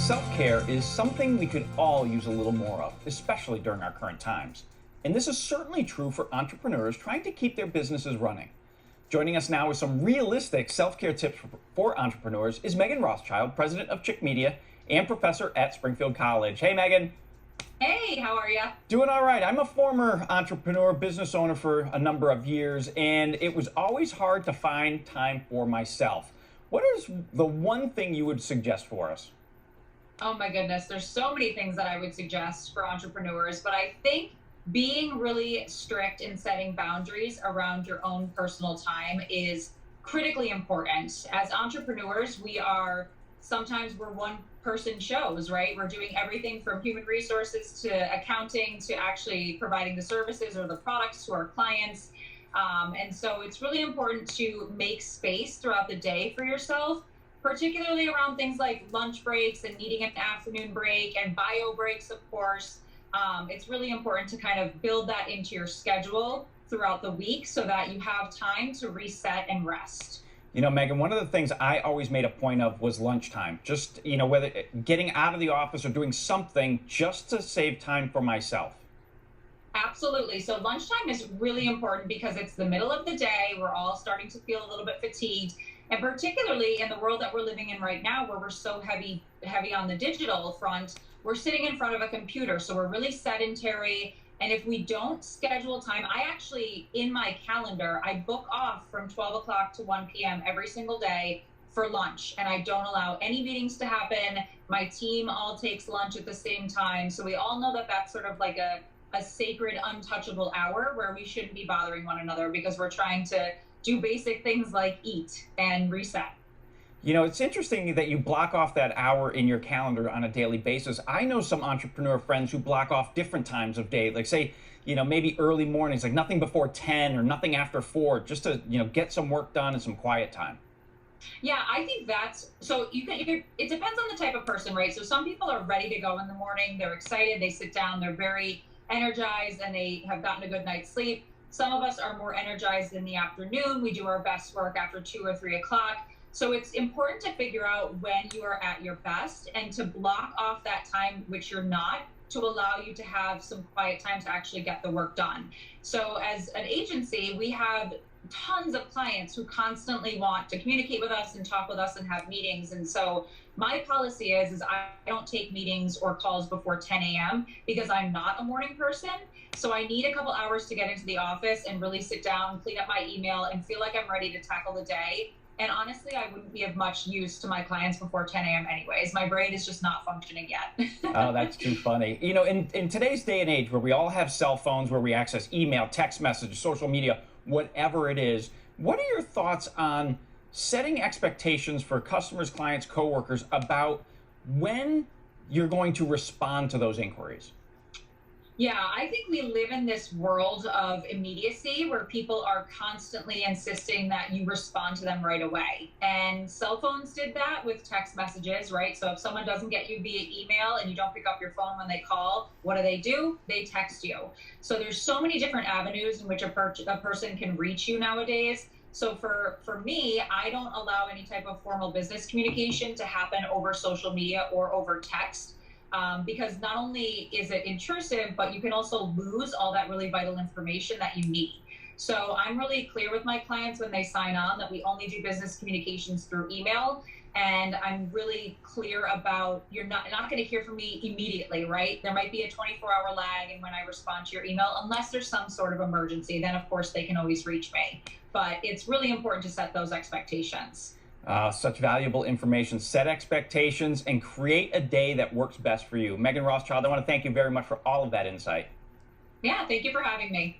Self-care is something we could all use a little more of, especially during our current times. And this is certainly true for entrepreneurs trying to keep their businesses running. Joining us now with some realistic self-care tips for entrepreneurs is Meghan Rothschild, president of Chick Media and professor at Springfield College. Hey, Meghan. Hey, how are you? Doing all right. I'm a former entrepreneur, business owner for a number of years, and it was always hard to find time for myself. What is the one thing you would suggest for us? Oh my goodness, there's so many things that I would suggest for entrepreneurs, but I think being really strict in setting boundaries around your own personal time is critically important. As entrepreneurs, sometimes we're one person shows, right? We're doing everything from human resources to accounting to actually providing the services or the products to our clients. And so it's really important to make space throughout the day for yourself, particularly around things like lunch breaks and needing an afternoon break and bio breaks, of course. It's really important to kind of build that into your schedule throughout the week so that you have time to reset and rest. You know, Meghan, one of the things I always made a point of was lunchtime. Just, whether getting out of the office or doing something just to save time for myself. Absolutely. So lunchtime is really important because it's the middle of the day. We're all starting to feel a little bit fatigued. And particularly in the world that we're living in right now, where we're so heavy on the digital front, we're sitting in front of a computer. So we're really sedentary. And if we don't schedule time, I actually, in my calendar, I book off from 12 o'clock to 1 p.m. every single day for lunch. And I don't allow any meetings to happen. My team all takes lunch at the same time. So we all know that that's sort of like a sacred, untouchable hour where we shouldn't be bothering one another because we're trying to do basic things like eat and reset. You know, it's interesting that you block off that hour in your calendar on a daily basis. I know some entrepreneur friends who block off different times of day, like say, maybe early mornings, like nothing before 10 or nothing after 4, just to, get some work done and some quiet time. Yeah, I think it depends on the type of person, right? So some people are ready to go in the morning. They're excited. They sit down. They're very energized and they have gotten a good night's sleep. Some of us are more energized in the afternoon. We do our best work after 2 or 3 o'clock. So it's important to figure out when you are at your best and to block off that time which you're not, to allow you to have some quiet time to actually get the work done. So as an agency, we have tons of clients who constantly want to communicate with us and talk with us and have meetings. And so my policy is I don't take meetings or calls before 10 a.m. because I'm not a morning person. So I need a couple hours to get into the office and really sit down, clean up my email, and feel like I'm ready to tackle the day. And honestly, I wouldn't be of much use to my clients before 10 a.m. anyways. My brain is just not functioning yet. Oh, that's too funny. In today's day and age where we all have cell phones, where we access email, text message, social media, whatever it is, what are your thoughts on setting expectations for customers, clients, coworkers about when you're going to respond to those inquiries? Yeah, I think we live in this world of immediacy where people are constantly insisting that you respond to them right away. And cell phones did that with text messages, right? So if someone doesn't get you via email and you don't pick up your phone when they call, what do? They text you. So there's so many different avenues in which a person can reach you nowadays. So for me, I don't allow any type of formal business communication to happen over social media or over text. Because not only is it intrusive, but you can also lose all that really vital information that you need. So I'm really clear with my clients when they sign on that we only do business communications through email. And I'm really clear about you're not going to hear from me immediately, right? There might be a 24-hour lag in when I respond to your email, unless there's some sort of emergency. Then, of course, they can always reach me. But it's really important to set those expectations. Such valuable information. Set expectations and create a day that works best for you. Meghan Rothschild, I want to thank you very much for all of that insight. Yeah, thank you for having me.